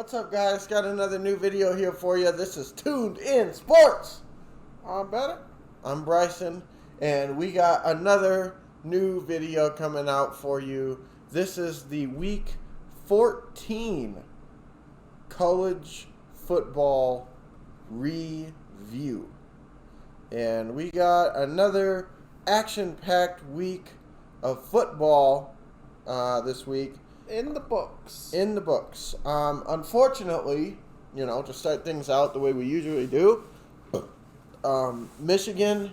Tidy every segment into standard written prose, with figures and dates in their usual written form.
What's up, guys? Got another new video here for you. This is Tuned In Sports. I'm Bennett. I'm Bryson, and we got another new video coming out for you. This is the Week 14 college football review. And we got another action-packed week of football this week. In the books. Unfortunately, to start things out the way we usually do, Michigan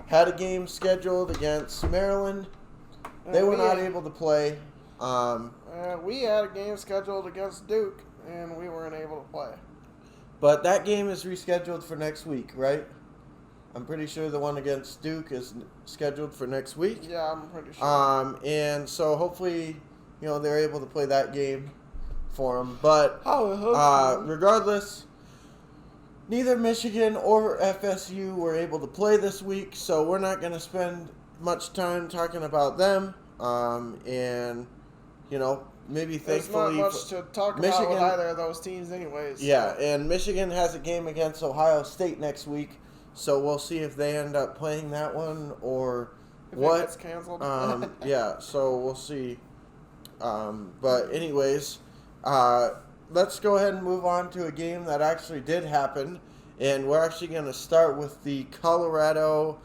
had a game scheduled against Maryland. They were not able to play. We had a game scheduled against Duke, and we weren't able to play. But that game is rescheduled for next week, right? I'm pretty sure the one against Duke is scheduled for next week. Yeah, I'm pretty sure. And so hopefully, they're able to play that game for them. But regardless, neither Michigan or FSU were able to play this week, so we're not going to spend much time talking about them. Maybe thankfully, there's not much to talk about with either of those teams anyways. Yeah, and Michigan has a game against Ohio State next week, so we'll see if they end up playing that one or if what. It gets canceled. Yeah, so we'll see. But anyways, let's go ahead and move on to a game that actually did happen, and we're actually going to start with the Colorado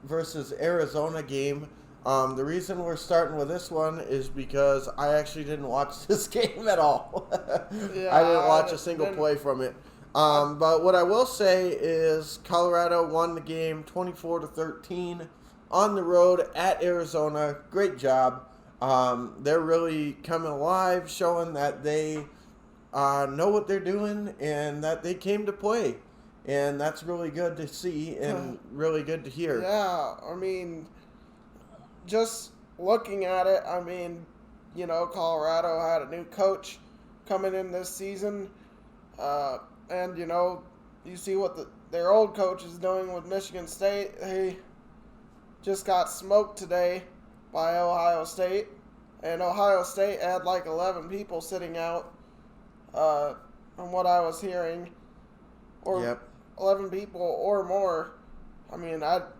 versus Arizona game. The reason we're starting with this one is because I actually didn't watch this game at all. Yeah, I didn't watch a single play from it. But what I will say is Colorado won the game 24-13 on the road at Arizona. Great job. They're really coming alive, showing that they know what they're doing and that they came to play. And that's really good to see and really good to hear. Yeah, just looking at it, Colorado had a new coach coming in this season. And, you see what their old coach is doing with Michigan State. He just got smoked today by Ohio State. And Ohio State had like 11 people sitting out, from what I was hearing. Or 11 people or more. I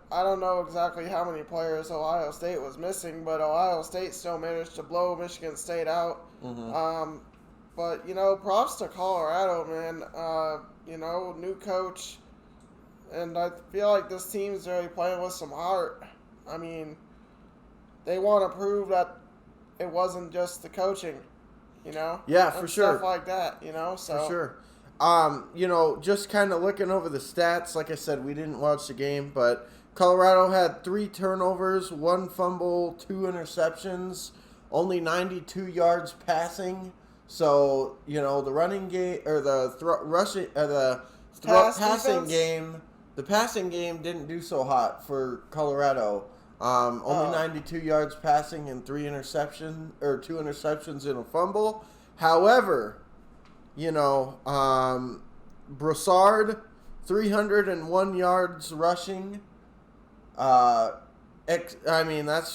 don't know exactly how many players Ohio State was missing, but Ohio State still managed to blow Michigan State out. Mm-hmm. But, props to Colorado, man. New coach. And I feel like this team's really playing with some heart. They want to prove that it wasn't just the coaching, Yeah, for sure. Stuff like that, so. For sure. Just kind of looking over the stats, like I said, we didn't watch the game, but Colorado had 3 turnovers, 1 fumble, 2 interceptions, only 92 yards passing. So, the running game or the passing game didn't do so hot for Colorado. Only 92 yards passing and 2 interceptions and a fumble. However, Broussard, 301 yards rushing. That's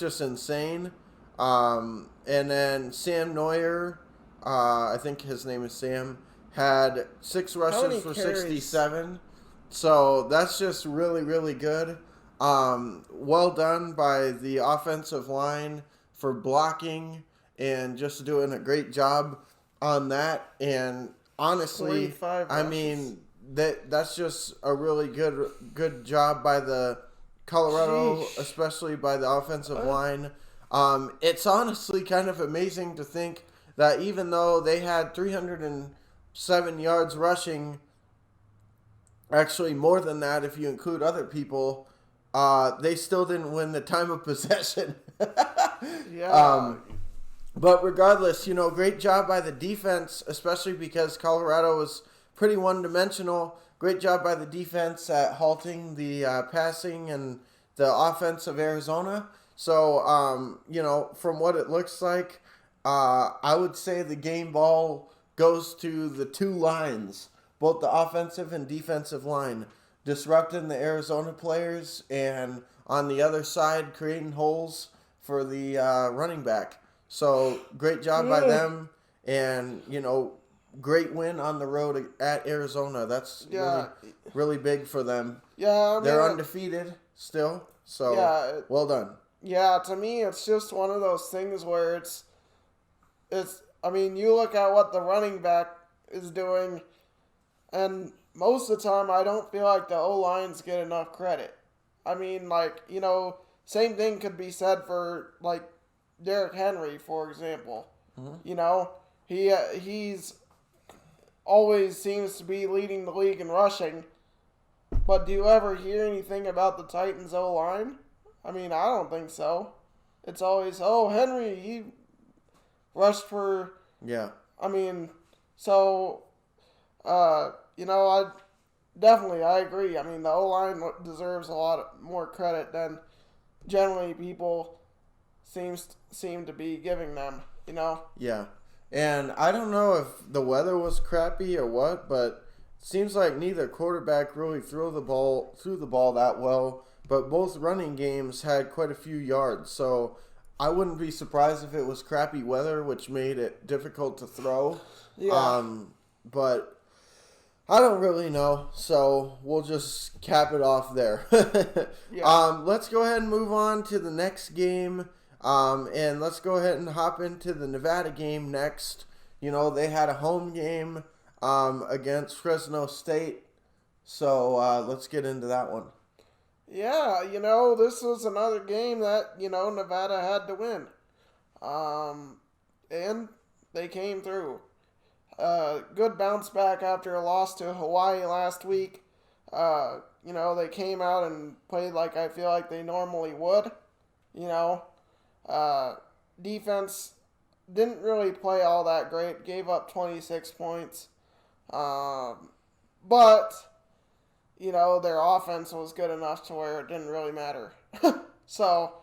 just insane. And then Sam Neuer, I think his name is Sam, had 6 rushes for 67. So that's just really, really good. Well done by the offensive line for blocking and just doing a great job on that. And honestly, that's just a really good job by the Colorado, especially by the offensive line. It's honestly kind of amazing to think that even though they had 307 yards rushing, actually more than that if you include other people, they still didn't win the time of possession. Yeah. But regardless, great job by the defense, especially because Colorado was pretty one-dimensional. Great job by the defense at halting the passing and the offense of Arizona. So, from what it looks like, I would say the game ball goes to the 2 lines, both the offensive and defensive line, disrupting the Arizona players, and on the other side, creating holes for the running back. So, great job by them. And, great win on the road at Arizona. That's really big for them. Yeah, I mean, they're undefeated still, so well done. Yeah, to me, it's just one of those things where it's. I mean, you look at what the running back is doing, and most of the time, I don't feel like the O-lines get enough credit. I mean, like, same thing could be said for, like, Derrick Henry, for example. Mm-hmm. He's always seems to be leading the league in rushing, but do you ever hear anything about the Titans O-line? I mean, I don't think so. It's always, Henry, he rushed for... Yeah. I mean, so, I agree. I mean, the O-line deserves a lot more credit than generally people seem to be giving them, Yeah. And I don't know if the weather was crappy or what, but it seems like neither quarterback really threw the ball that well, but both running games had quite a few yards. So I wouldn't be surprised if it was crappy weather, which made it difficult to throw. Yeah. But I don't really know, so we'll just cap it off there. Let's go ahead and move on to the next game. And let's go ahead and hop into the Nevada game next. They had a home game against Fresno State. So let's get into that one. Yeah, this was another game that, Nevada had to win. And they came through. Good bounce back after a loss to Hawaii last week. They came out and played like I feel like they normally would. Defense didn't really play all that great. Gave up 26 points. But, their offense was good enough to where it didn't really matter. So,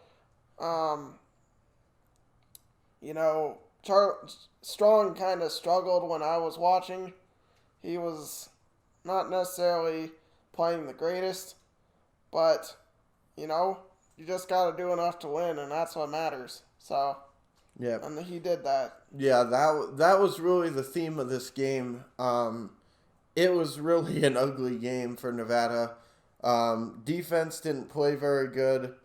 Strong kind of struggled when I was watching. He was not necessarily playing the greatest, but, you just got to do enough to win, and that's what matters. So, yeah, and he did that. Yeah, that was really the theme of this game. It was really an ugly game for Nevada. Defense didn't play very good,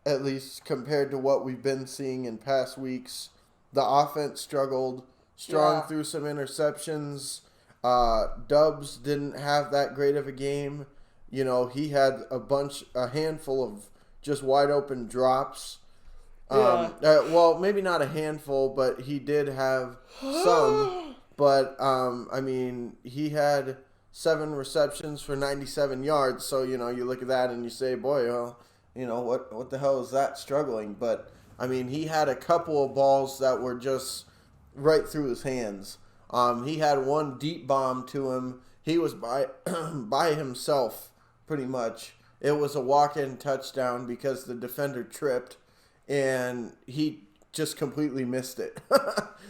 at least compared to what we've been seeing in past weeks. The offense struggled. Strong threw some interceptions. Dubs didn't have that great of a game. He had a handful of just wide open drops. Well, maybe not a handful, but he did have some. But, he had 7 receptions for 97 yards. So, you look at that and you say, boy, well, what the hell is that struggling? But, he had a couple of balls that were just right through his hands. He had one deep bomb to him. He was by himself, pretty much. It was a walk-in touchdown because the defender tripped, and he just completely missed it.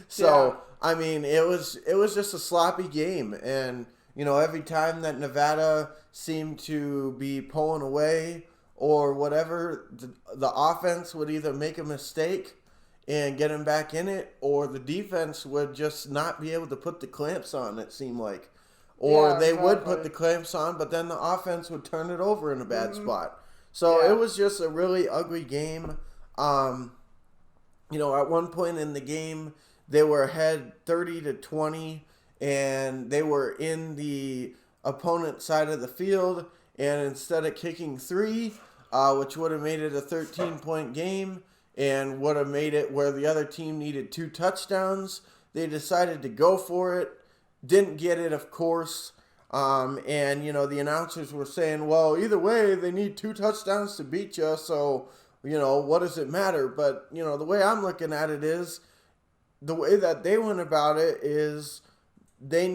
So, it was just a sloppy game. And, every time that Nevada seemed to be pulling away or whatever, the offense would either make a mistake and get him back in it, or the defense would just not be able to put the clamps on, it seemed like. Or they would put the clamps on, but then the offense would turn it over in a bad spot. So it was just a really ugly game. At one point in the game, they were ahead 30-20, and they were in the opponent's side of the field. And instead of kicking 3, which would have made it a 13-point game and would have made it where the other team needed 2 touchdowns, they decided to go for it. Didn't get it, of course. And, the announcers were saying, well, either way, they need 2 touchdowns to beat you, so, what does it matter? But, the way I'm looking at it is, the way that they went about it is they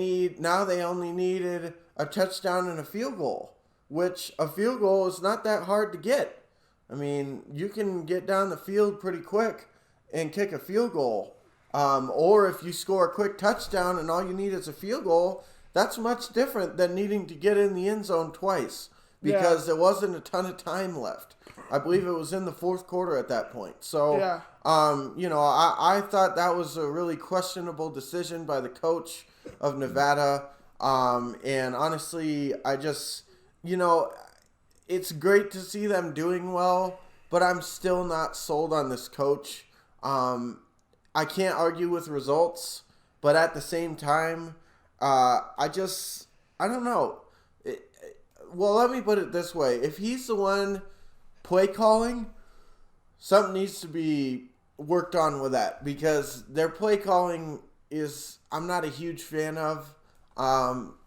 only needed a touchdown and a field goal, which a field goal is not that hard to get. You can get down the field pretty quick and kick a field goal. Or if you score a quick touchdown and all you need is a field goal, that's much different than needing to get in the end zone twice because there wasn't a ton of time left. I believe it was in the fourth quarter at that point. So, Yeah. I thought that was a really questionable decision by the coach of Nevada. And honestly, I just, it's great to see them doing well, but I'm still not sold on this coach. I can't argue with results, but at the same time, I don't know. Well, let me put it this way. If he's the one play calling, something needs to be worked on with that, because their play calling I'm not a huge fan of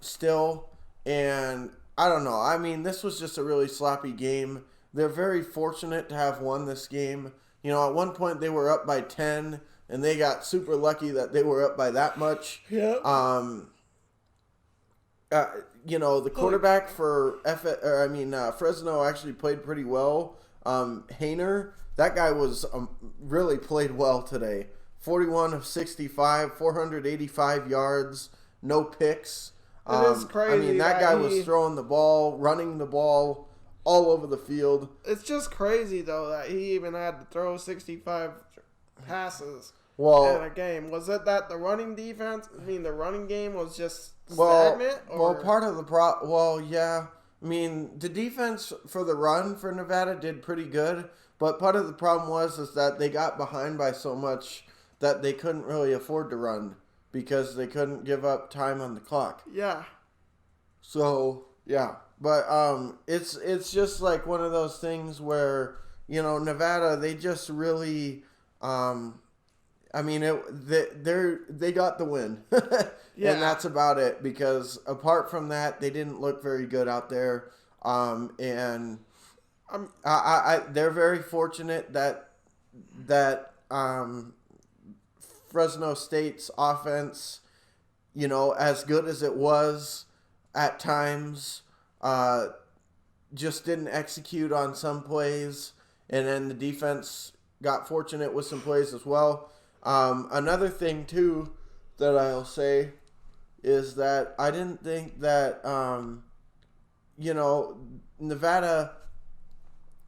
still, and I don't know. I mean, this was just a really sloppy game. They're very fortunate to have won this game. At one point they were up by 10, and they got super lucky that they were up by that much. Yeah. The quarterback for Fresno actually played pretty well. Hayner, that guy was really played well today. 41 of 65, 485 yards, no picks. It is crazy. That guy was throwing the ball, running the ball all over the field. It's just crazy, though, that he even had to throw 65 passes in a game. Was it that the running game was just stagnant? Part of the yeah. The defense for the run for Nevada did pretty good, but part of the problem was that they got behind by so much that they couldn't really afford to run because they couldn't give up time on the clock. Yeah. So, yeah. But it's just like one of those things where, Nevada, they just really they got the win. Yeah. And that's about it, because apart from that, they didn't look very good out there. They're very fortunate that Fresno State's offense, as good as it was at times, just didn't execute on some plays, and then the defense got fortunate with some plays as well. Another thing too that I'll say is that I didn't think that Nevada,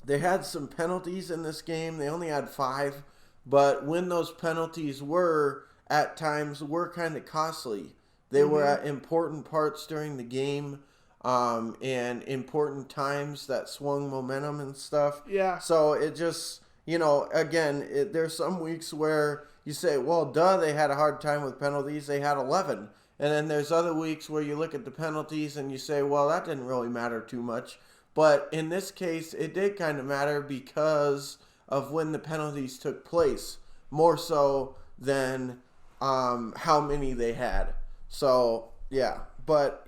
they had some penalties in this game. They only had 5, but when those penalties were at times were kind of costly. They were at important parts during the game, and important times that swung momentum and stuff. Yeah. So it just, there's some weeks where you say, well, they had a hard time with penalties. They had 11. And then there's other weeks where you look at the penalties and you say, well, that didn't really matter too much. But in this case, it did kind of matter because of when the penalties took place, more so than how many they had. So, yeah. But,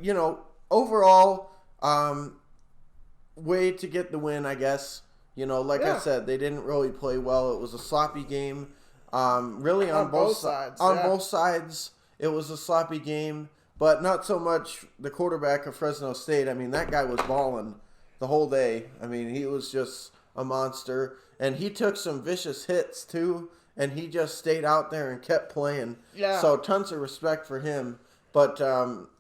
overall, way to get the win, I guess. I said, they didn't really play well. It was a sloppy game. Really on both sides. Both sides, it was a sloppy game, but not so much the quarterback of Fresno State. That guy was balling the whole day. He was just a monster, and he took some vicious hits too, and he just stayed out there and kept playing. Yeah. So tons of respect for him. But,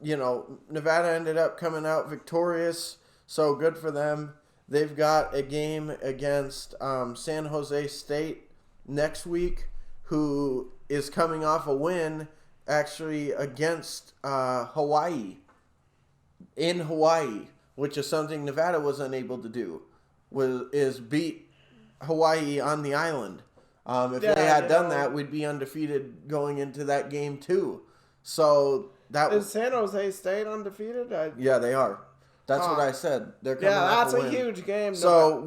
Nevada ended up coming out victorious, so good for them. They've got a game against San Jose State next week, who is coming off a win, actually, against Hawaii. In Hawaii, which is something Nevada was unable to do, is beat Hawaii on the island. If they had done that, we'd be undefeated going into that game, too. So that is San Jose State undefeated? Yeah, they are. That's what I said. They're coming off that's a a win. huge game. So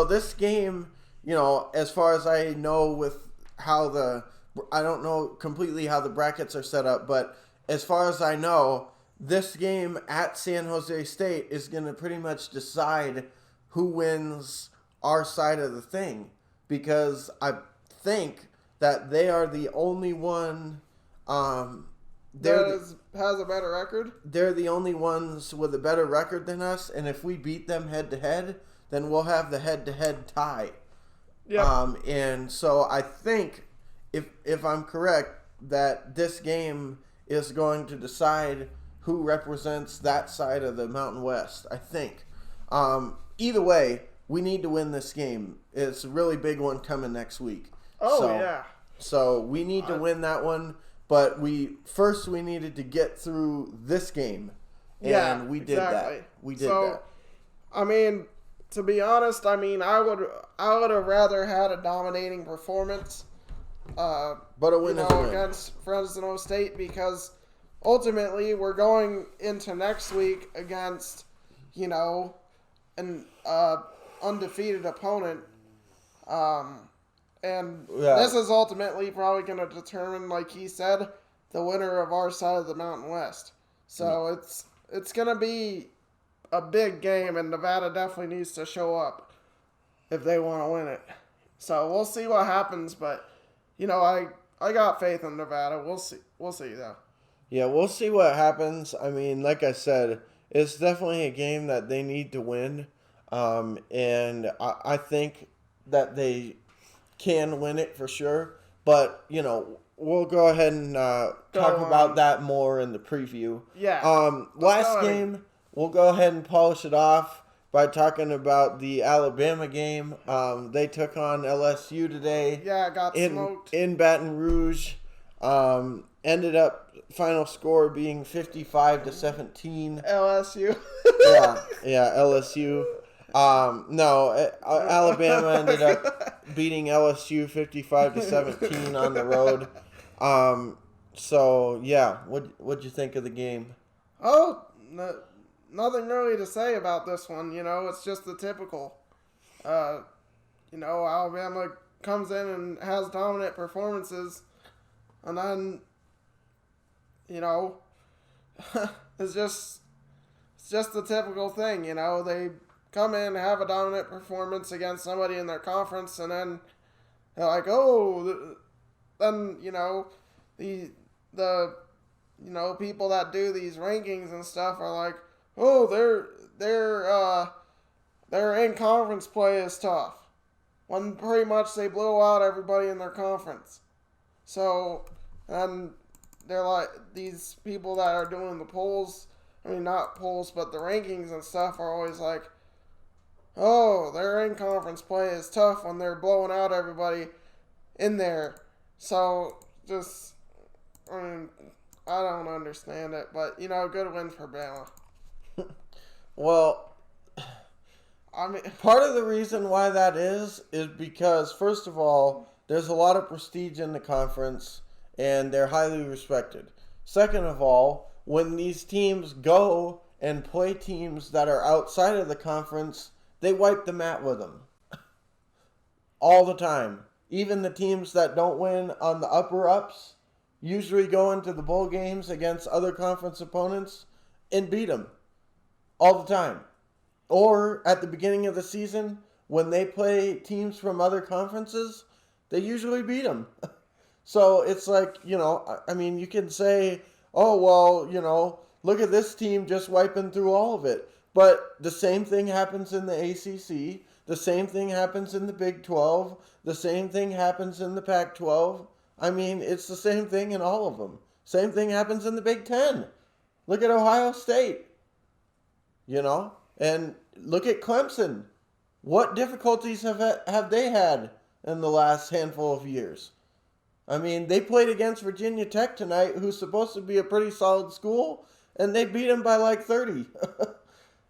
this game, as far as I know, with how I don't know completely how the brackets are set up, but as far as I know, this game at San Jose State is going to pretty much decide who wins our side of the thing, because I think that they are the only one. Has a better record? They're the only ones with a better record than us, and if we beat them head-to-head, then we'll have the head-to-head tie. Yeah. And so I think, if I'm correct, that this game is going to decide who represents that side of the Mountain West, I think. Either way, we need to win this game. It's a really big one coming next week. Oh, yeah. So we need to win that one, but we needed to get through this game. And we did that. We did that. I mean, to be honest, I would have rather had a dominating performance. But a win is a win against Fresno State, because ultimately we're going into next week against, an undefeated opponent. And this is ultimately probably going to determine, like he said, the winner of our side of the Mountain West. So it's going to be a big game, and Nevada definitely needs to show up if they want to win it. So we'll see what happens, but I got faith in Nevada. We'll see though. Yeah, we'll see what happens. I mean, like I said, it's definitely a game that they need to win, and I think that they can win it for sure. But we'll go ahead and talk about that more in the preview. Yeah. Last game, we'll go ahead and polish it off by talking about the Alabama game. They took on LSU today. Yeah, got smoked. In Baton Rouge. Ended up final score being 55-17. LSU. yeah, LSU. Alabama ended up beating LSU 55-17 on the road. So yeah, what'd you think of the game? Oh, nothing really to say about this one. It's just the typical. Alabama comes in and has dominant performances, and then, it's just the typical thing. They come in, have a dominant performance against somebody in their conference, and then they're like, then the people that do these rankings and stuff are like, their in-conference play is tough, when pretty much they blow out everybody in their conference. So, and they're like, these people that are doing the polls, not polls, but the rankings and stuff, are always like, their in-conference play is tough when they're blowing out everybody in there. So, I don't understand it, but, good win for Bama. Well, part of the reason why that is because, first of all, there's a lot of prestige in the conference, and they're highly respected. Second of all, when these teams go and play teams that are outside of the conference, they wipe the mat with them. All the time. Even the teams that don't win on the upper-ups usually go into the bowl games against other conference opponents and beat them. All the time. Or at the beginning of the season, when they play teams from other conferences, they usually beat them. So it's like, you can say, look at this team just wiping through all of it. But the same thing happens in the ACC. The same thing happens in the Big 12. The same thing happens in the Pac-12. It's the same thing in all of them. Same thing happens in the Big 10. Look at Ohio State. And look at Clemson. What difficulties have they had in the last handful of years? They played against Virginia Tech tonight, who's supposed to be a pretty solid school, and they beat them by like 30.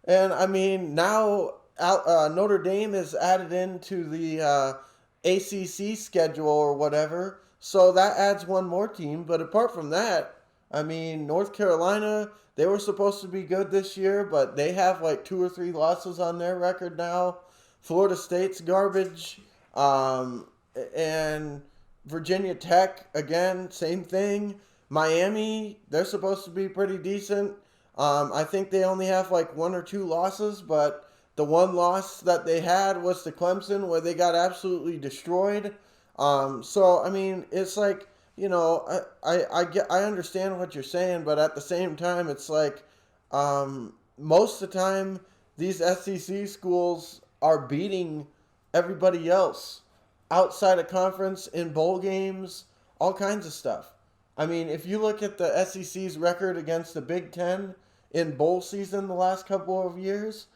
And, now Notre Dame is added into the ACC schedule or whatever, so that adds one more team. But apart from that, North Carolina, they were supposed to be good this year, but they have like 2 or 3 losses on their record now. Florida State's garbage. And Virginia Tech, again, same thing. Miami, they're supposed to be pretty decent. I think they only have like 1 or 2 losses, but the one loss that they had was to Clemson, where they got absolutely destroyed. It's like, I understand what you're saying, but at the same time, it's like, most of the time, these SEC schools are beating everybody else outside of conference in bowl games, all kinds of stuff. If you look at the SEC's record against the Big Ten in bowl season the last couple of years,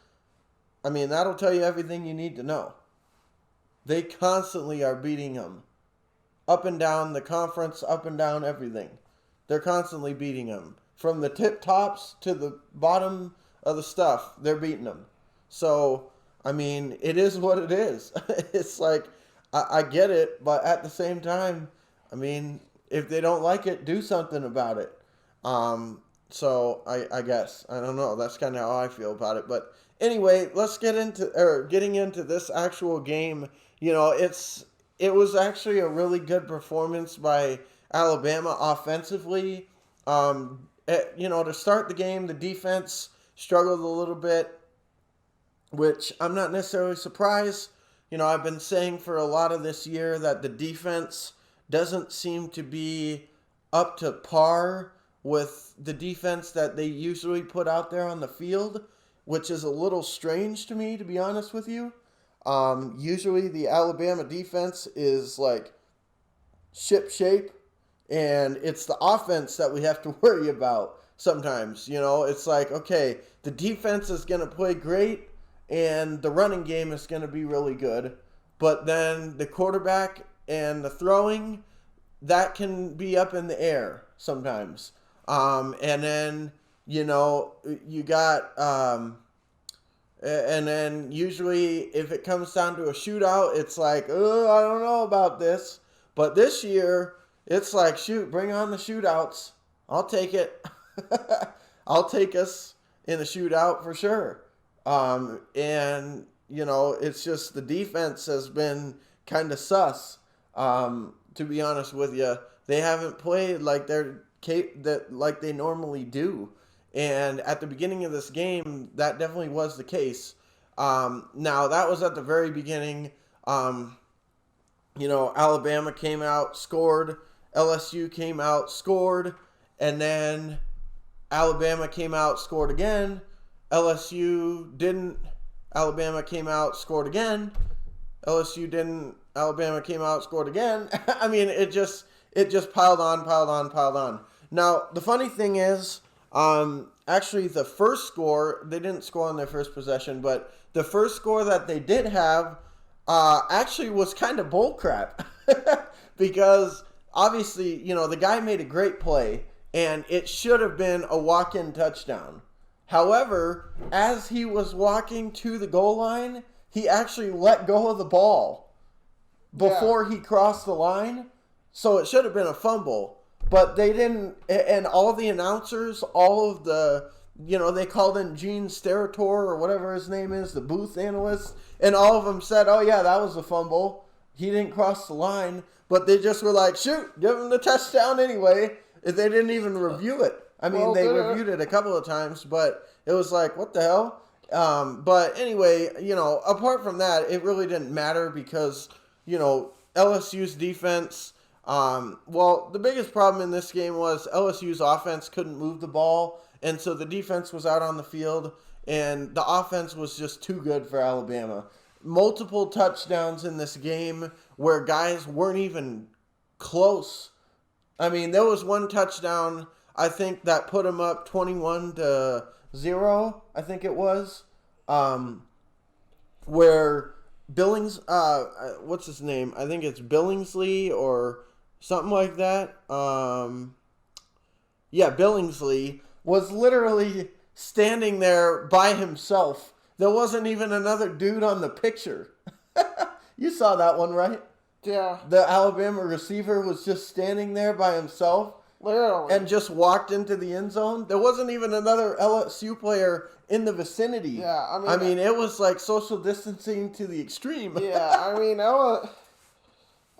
I mean, that'll tell you everything you need to know. They constantly are beating them. Up and down the conference, up and down everything. They're constantly beating them. From the tip tops to the bottom of the stuff, they're beating them. So, I mean, it is what it is. It's like, I get it, but at the same time, I mean, if they don't like it, do something about it. So I guess, I don't know. That's kind of how I feel about it. But anyway, let's getting into this actual game. You know, it was actually a really good performance by Alabama offensively. To start the game, the defense struggled a little bit, which I'm not necessarily surprised. You know, I've been saying for a lot of this year that the defense doesn't seem to be up to par with the defense that they usually put out there on the field, which is a little strange to me, to be honest with you. Usually the Alabama defense is like ship shape, and it's the offense that we have to worry about sometimes. You know, it's like, okay, the defense is going to play great, and the running game is going to be really good. But then the quarterback and the throwing, that can be up in the air sometimes. And then, you know, you got, and then usually if it comes down to a shootout, it's like, oh, I don't know about this. But this year, it's like, shoot, bring on the shootouts. I'll take it. I'll take us in a shootout for sure. And, you know, it's just the defense has been kind of sus, to be honest with you. They haven't played like like they normally do. And at the beginning of this game, that definitely was the case. Now, that was at the very beginning. You know, Alabama came out, scored. LSU came out, scored. And then Alabama came out, scored again. LSU didn't. Alabama came out, scored again. LSU didn't. Alabama came out, scored again. I mean, it just piled on. Now, the funny thing is, actually the first score, they didn't score on their first possession, but the first score that they did have actually was kind of bullcrap. Because obviously, you know, the guy made a great play, and it should have been a walk-in touchdown. However, as he was walking to the goal line, he actually let go of the ball before he crossed the line. So it should have been a fumble. But they didn't, and all the announcers, all of the, you know, they called in Gene Steratore or whatever his name is, the booth analyst, and all of them said, oh yeah, that was a fumble. He didn't cross the line. But they just were like, shoot, give him the touchdown anyway. They didn't even review it. I mean, they reviewed it a couple of times, but it was like, what the hell? But anyway, you know, apart from that, it really didn't matter because, you know, LSU's defense, well, the biggest problem in this game was LSU's offense couldn't move the ball, and so the defense was out on the field, and the offense was just too good for Alabama. Multiple touchdowns in this game where guys weren't even close. I mean, there was one touchdown, I think, that put them up 21-0, I think it was, where Billings, what's his name? I think it's Billingsley or something like that. Billingsley was literally standing there by himself. There wasn't even another dude on the picture. You saw that one, right? Yeah. The Alabama receiver was just standing there by himself. Literally. And just walked into the end zone. There wasn't even another LSU player in the vicinity. Yeah, I mean, it was like social distancing to the extreme. Yeah, I mean,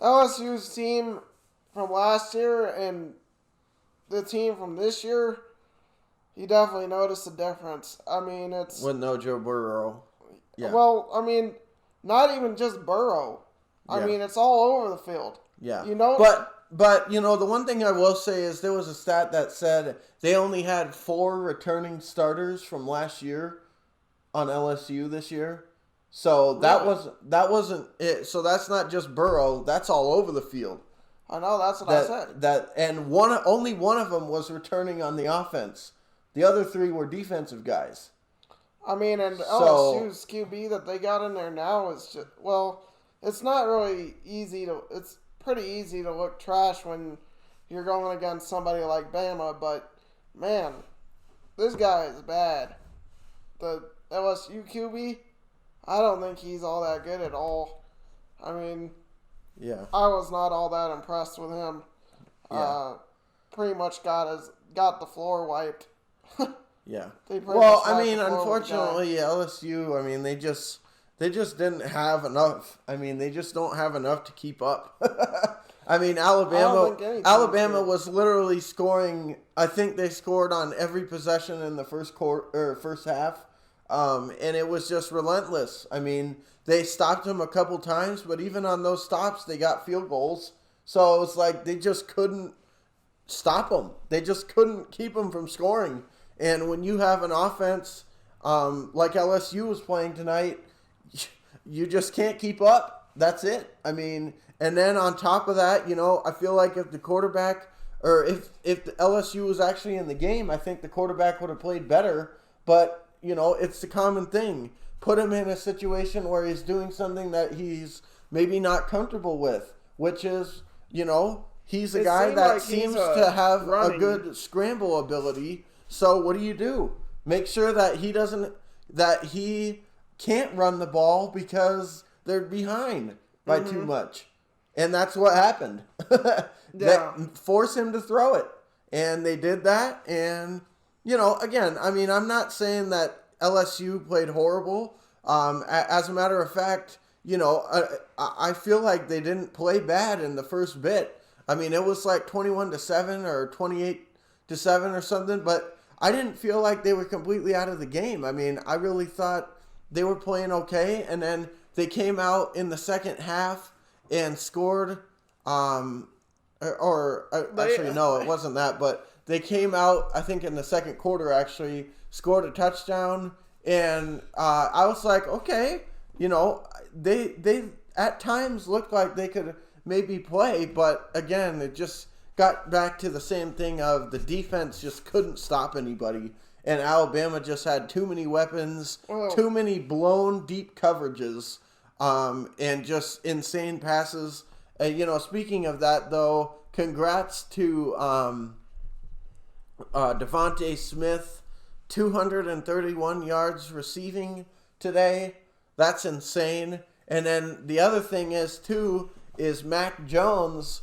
LSU's team from last year and the team from this year, you definitely noticed the difference. I mean, it's... With no Joe Burrow. Yeah. Well, I mean, not even just Burrow. I mean, it's all over the field. Yeah. You know? But, you know, the one thing I will say is there was a stat that said they only had 4 returning starters from last year on LSU this year. So that wasn't it. So that's not just Burrow. That's all over the field. I know, that's what I said. And only one of them was returning on the offense. The other 3 were defensive guys. I mean, and So LSU's QB that they got in there now is just, well, it's not really easy to, it's pretty easy to look trash when you're going against somebody like Bama, but man, this guy is bad. The LSU QB, I don't think he's all that good at all. I mean, yeah, I was not all that impressed with him. yeah. Pretty much got the floor wiped. Yeah. They pretty Well, much I wiped mean, the floor with the guy. unfortunately, LSU. I mean, they just didn't have enough. I mean, they just don't have enough to keep up. I mean, Alabama was literally scoring. I think they scored on every possession in the first quarter or first half, and it was just relentless. I mean, they stopped them a couple times, but even on those stops, they got field goals. So it was like they just couldn't stop them. They just couldn't keep them from scoring. And when you have an offense like LSU was playing tonight, you just can't keep up. That's it. I mean, and then on top of that, I feel like if the quarterback or if the LSU was actually in the game, I think the quarterback would have played better. But, it's the common thing. Put him in a situation where he's doing something that he's maybe not comfortable with, which is, he's a guy that seems to have a good scramble ability. So what do? Make sure that he can't run the ball because they're behind by too much. And that's what happened. Force him to throw it. And they did that. And, again, I mean, I'm not saying that LSU played horrible. As a matter of fact, I feel like they didn't play bad in the first bit. I mean, it was like 21-7 or 28-7 or something, but I didn't feel like they were completely out of the game. I mean, I really thought they were playing okay, and then they came out in the second half and scored. Actually, no, it wasn't that, but they came out, I think, in the second quarter, actually, scored a touchdown, and I was like, okay, they at times looked like they could maybe play, but again, it just got back to the same thing of the defense just couldn't stop anybody, and Alabama just had too many weapons, too many blown deep coverages, and just insane passes. Speaking of that, though, congrats to Devontae Smith, 231 yards receiving today. That's insane. And then the other thing is Mac Jones.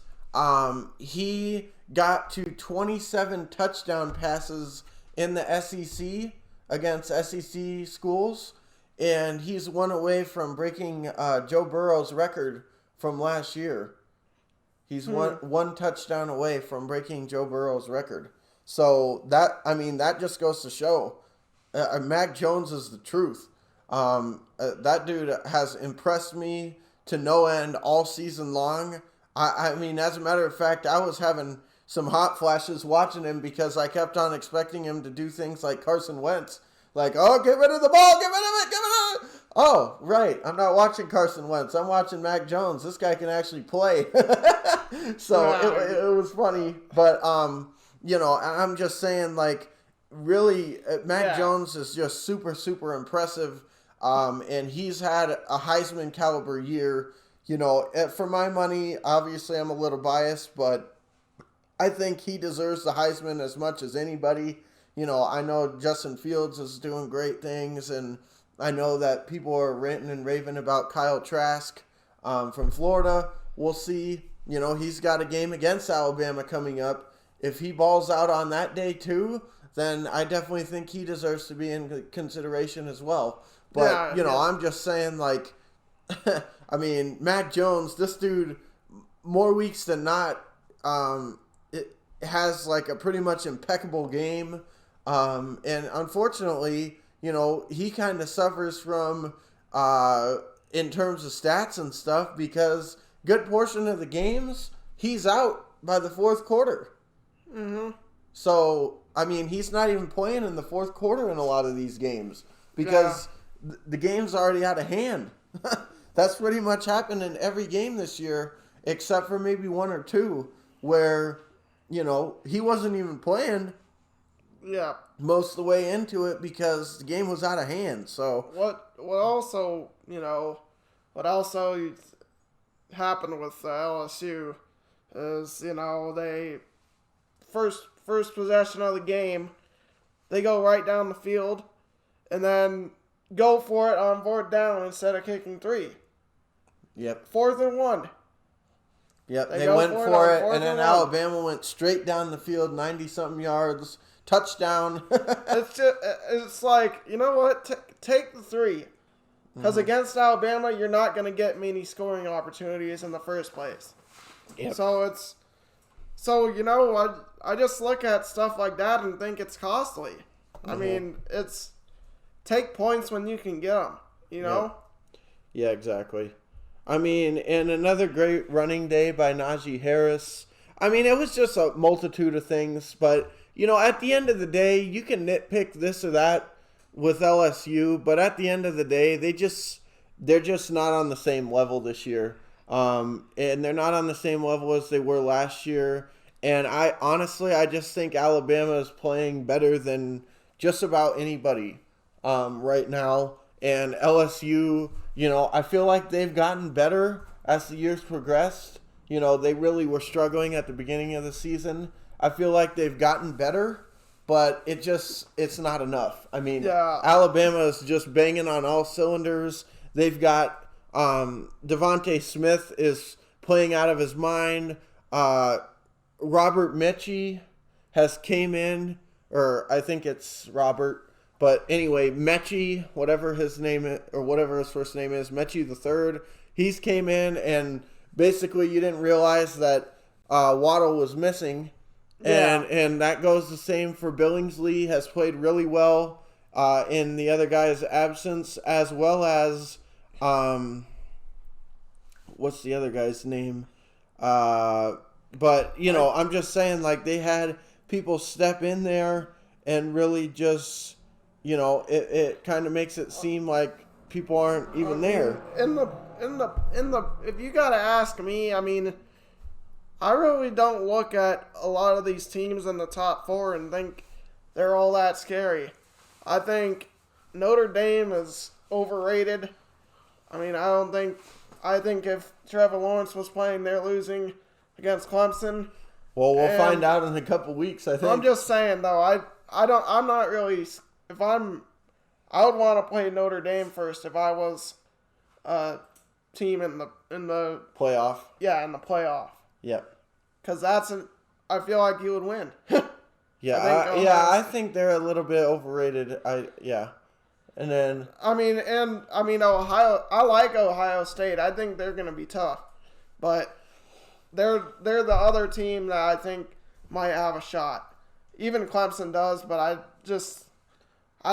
He got to 27 touchdown passes in the SEC against SEC schools, and he's one away from breaking Joe Burrow's record from last year. He's one touchdown away from breaking Joe Burrow's record. So that just goes to show Mac Jones is the truth. That dude has impressed me to no end all season long. I mean, as a matter of fact, I was having some hot flashes watching him because I kept on expecting him to do things like Carson Wentz. Like, oh, get rid of the ball, get rid of it, get rid of it. Oh, right, I'm not watching Carson Wentz. I'm watching Mac Jones. This guy can actually play. So it was funny. But, I'm just saying, like, really, Mac Jones is just super, super impressive. And he's had a Heisman caliber year. For my money, obviously I'm a little biased, but I think he deserves the Heisman as much as anybody. I know Justin Fields is doing great things, and I know that people are ranting and raving about Kyle Trask from Florida. We'll see. He's got a game against Alabama coming up. If he balls out on that day too, then I definitely think he deserves to be in consideration as well. But, I'm just saying, like, I mean, Mac Jones, this dude, more weeks than not, it has, like, a pretty much impeccable game. And unfortunately, he kind of suffers from, in terms of stats and stuff, because good portion of the games, he's out by the fourth quarter. Mm-hmm. So, I mean, he's not even playing in the fourth quarter in a lot of these games because the game's already out of hand. That's pretty much happened in every game this year, except for maybe one or two where, he wasn't even playing Yeah. most of the way into it because the game was out of hand. So What also, what also happened with LSU is, they first possession of the game, they go right down the field and then go for it on 4th down instead of kicking 3. Yep. 4th and 1. Yep, they went for it, and then Alabama went straight down the field, 90-something yards, touchdown. It's like, you know what? Take the 3. Because against Alabama, you're not going to get many scoring opportunities in the first place. Yep. I just look at stuff like that and think it's costly. I mean, it's take points when you can get them, Yeah, exactly. I mean, and another great running day by Najee Harris. I mean, it was just a multitude of things, but, at the end of the day, you can nitpick this or that with LSU, but at the end of the day, they're just not on the same level this year. And they're not on the same level as they were last year. And I just think Alabama is playing better than just about anybody right now. And LSU, I feel like they've gotten better as the years progressed. They really were struggling at the beginning of the season. I feel like they've gotten better, but it's not enough. I mean, Alabama is just banging on all cylinders. They've got Devontae Smith is playing out of his mind. Robert Mechie has came in, or I think it's Robert. But anyway, Mechie, whatever his name is, or whatever his first name is, Mechie the third, he's came in and basically you didn't realize that Waddle was missing. Yeah. And that goes the same for Billingsley, has played really well in the other guy's absence, as well as, what's the other guy's name? But, I'm just saying, like, they had people step in there and really just... it kind of makes it seem like people aren't even there. If you gotta ask me, I mean, I really don't look at a lot of these teams in the top 4 and think they're all that scary. I think Notre Dame is overrated. I mean, I think if Trevor Lawrence was playing, they're losing against Clemson. Well, we'll find out in a couple weeks, I think. I'm just saying, though, I'm not really... I would want to play Notre Dame first if I was a team in the playoff. Yeah, in the playoff. Yep. Because I feel like you would win. I think they're a little bit overrated. And then Ohio. I like Ohio State. I think they're going to be tough, but they're the other team that I think might have a shot. Even Clemson does, but I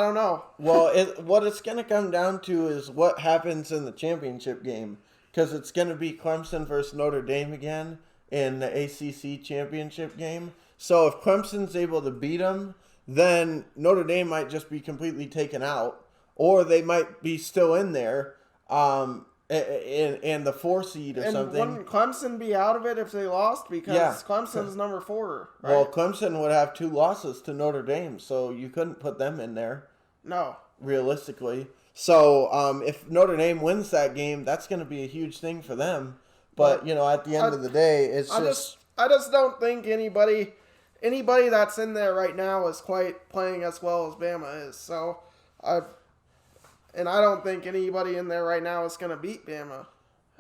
don't know. Well, what it's going to come down to is what happens in the championship game. Because it's going to be Clemson versus Notre Dame again in the ACC championship game. So if Clemson's able to beat them, then Notre Dame might just be completely taken out. Or they might be still in there in the 4 seed or something. And wouldn't Clemson be out of it if they lost? Because Clemson's number 4, right? Well, Clemson would have 2 losses to Notre Dame, so you couldn't put them in there. No. Realistically. So if Notre Dame wins that game, that's going to be a huge thing for them. But, at the end of the day, I just don't think anybody that's in there right now is quite playing as well as Bama is. So, I don't think anybody in there right now is going to beat Bama.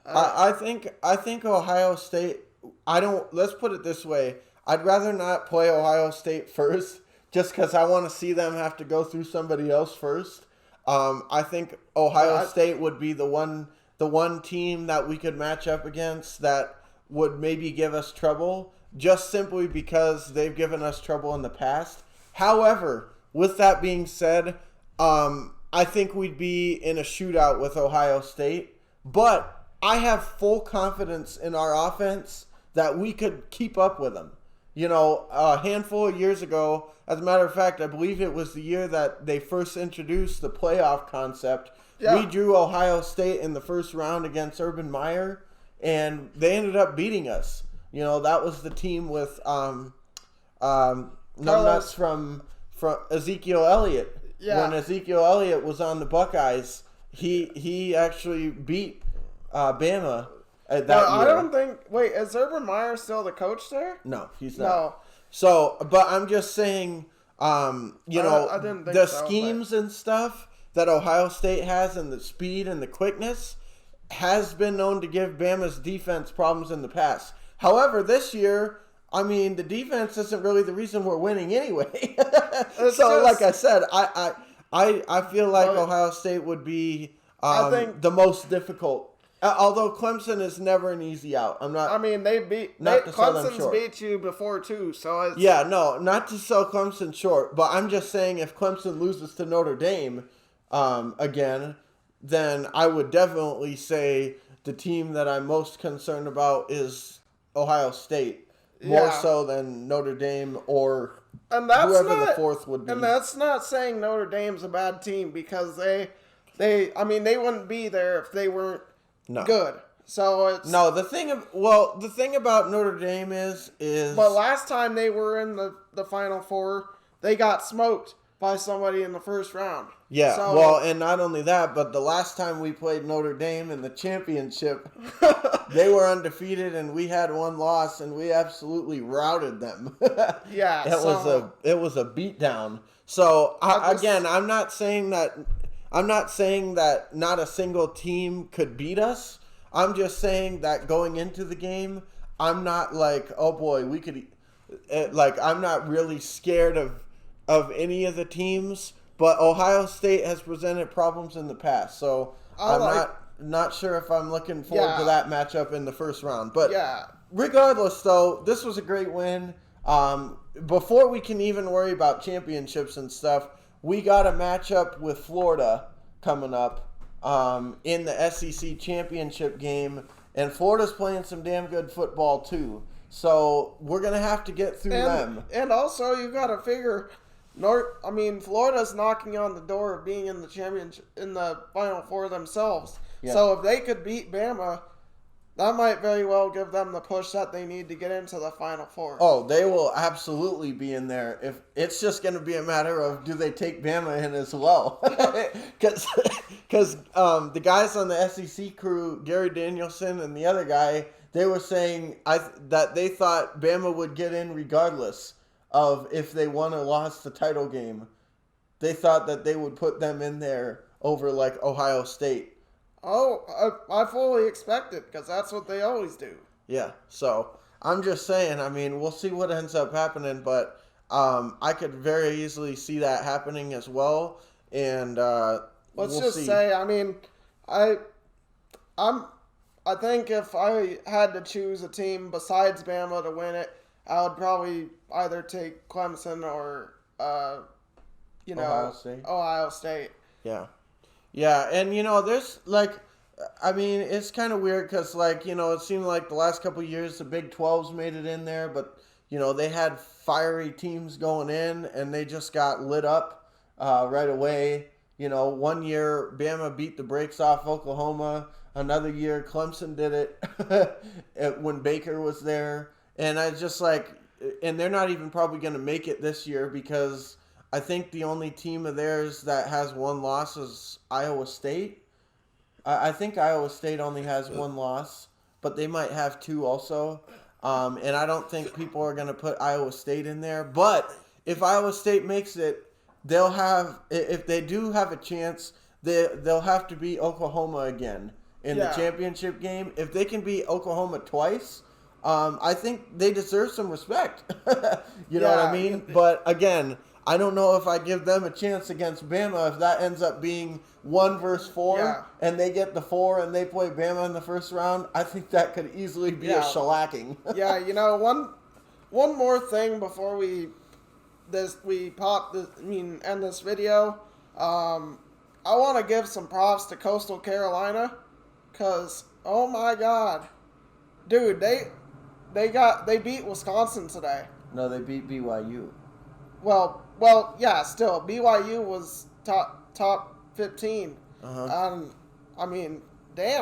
I think Ohio State. Let's put it this way. I'd rather not play Ohio State first, just because I want to see them have to go through somebody else first. I think Ohio State would be the one team that we could match up against that would maybe give us trouble, just simply because they've given us trouble in the past. However, with that being said, I think we'd be in a shootout with Ohio State, but I have full confidence in our offense that we could keep up with them. A handful of years ago, as a matter of fact, I believe it was the year that they first introduced the playoff concept. Yeah. We drew Ohio State in the first round against Urban Meyer, and they ended up beating us. That was the team with numbnuts from Ezekiel Elliott. Yeah. When Ezekiel Elliott was on the Buckeyes, he actually beat Bama that year. I don't think. Wait, is Urban Meyer still the coach there? No, he's not. No. So, but I'm just saying, I didn't think the so, schemes and stuff that Ohio State has and the speed and the quickness has been known to give Bama's defense problems in the past. However, this year, I mean, the defense isn't really the reason we're winning anyway. Like I said, I feel like Ohio State would be the most difficult. Although Clemson is never an easy out. Clemson's beat you before too, so it's... Yeah, no, not to sell Clemson short, but I'm just saying if Clemson loses to Notre Dame again, then I would definitely say the team that I'm most concerned about is Ohio State, more so than Notre Dame or whoever the fourth would be. And that's not saying Notre Dame's a bad team, because they wouldn't be there if they weren't good. So it's the thing about Notre Dame is but last time they were in the Final Four, they got smoked by somebody in the first round. Yeah, so, and not only that, but the last time we played Notre Dame in the championship, they were undefeated and we had one loss and we absolutely routed them. Yeah, it was a beatdown. So I'm not saying that not a single team could beat us. I'm just saying that going into the game, I'm not like, oh boy, we could. I'm not really scared of any of the teams. But Ohio State has presented problems in the past, so I'm not sure if I'm looking forward to that matchup in the first round. But regardless, though, this was a great win. Before we can even worry about championships and stuff, we got a matchup with Florida coming up in the SEC championship game, and Florida's playing some damn good football too. So we're gonna have to get through them. And also, you got to figure. Florida's knocking on the door of being in the championship, in the Final Four themselves. Yeah. So if they could beat Bama, that might very well give them the push that they need to get into the Final Four. Oh, they will absolutely be in there. If it's just going to be a matter of do they take Bama in as well? Because the guys on the SEC crew, Gary Danielson and the other guy, they were saying that they thought Bama would get in regardless of if they won or lost the title game. They thought that they would put them in there over like Ohio State. Oh, I fully expect it, because that's what they always do. Yeah, so I'm just saying, we'll see what ends up happening, but I could very easily see that happening as well, and let's just say, I think if I had to choose a team besides Bama to win it, I would probably either take Clemson or, Ohio State. Yeah. Yeah, and, there's, it's kind of weird because, it seemed like the last couple of years the Big 12s made it in there, but, they had fiery teams going in, and they just got lit up right away. 1 year Bama beat the brakes off Oklahoma. Another year Clemson did it when Baker was there. And I just and they're not even probably going to make it this year because I think the only team of theirs that has one loss is Iowa State. I think Iowa State only has one loss, but they might have two also. And I don't think people are going to put Iowa State in there. But if Iowa State makes it, they'll have, if they do have a chance, they'll have to beat Oklahoma again in the championship game. If they can beat Oklahoma twice, I think they deserve some respect. You know what I mean? But again, I don't know if I give them a chance against Bama if that ends up being 1 versus 4 and they get the 4 and they play Bama in the first round. I think that could easily be a shellacking. One more thing before we end this video. I want to give some props to Coastal Carolina because, oh my God, dude, they beat Wisconsin today. No, they beat BYU. Well, yeah, still, BYU was top 15. Damn.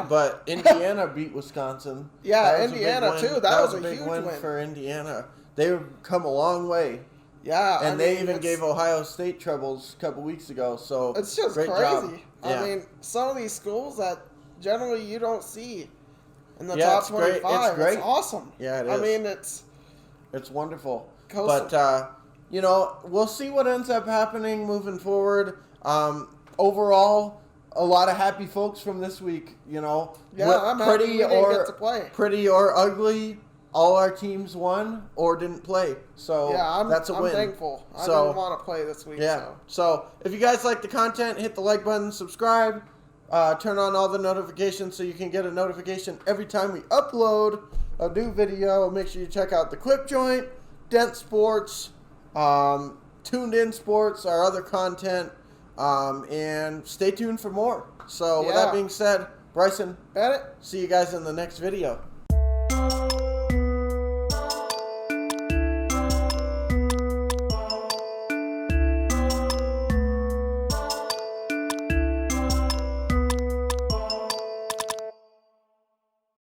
But Indiana beat Wisconsin. Yeah, Indiana too. That was a big huge win for Indiana. They've come a long way Yeah, And I they mean, even it's- gave Ohio State troubles a couple weeks ago. So It's just great crazy. job. I mean, some of these schools that generally you don't see in the Yeah, top it's great. 25. It's great. Awesome. Yeah, it I is. mean, it's wonderful. Coastal. But we'll see what ends up happening moving forward. Overall, a lot of happy folks from this week. Yeah, I'm happy we didn't get to play. Pretty or ugly, all our teams won or didn't play. So Yeah, that's a win. I'm thankful. I So- didn't want to play this week. Yeah. So if you guys like the content, hit the like button, subscribe, turn on all the notifications so you can get a notification every time we upload a new video. Make sure you check out the Quip Joint, Dent Sports, Tuned In Sports, our other content, and stay tuned for more. So with that Yeah. being said, Bryson, Bennett. see you guys in the next video.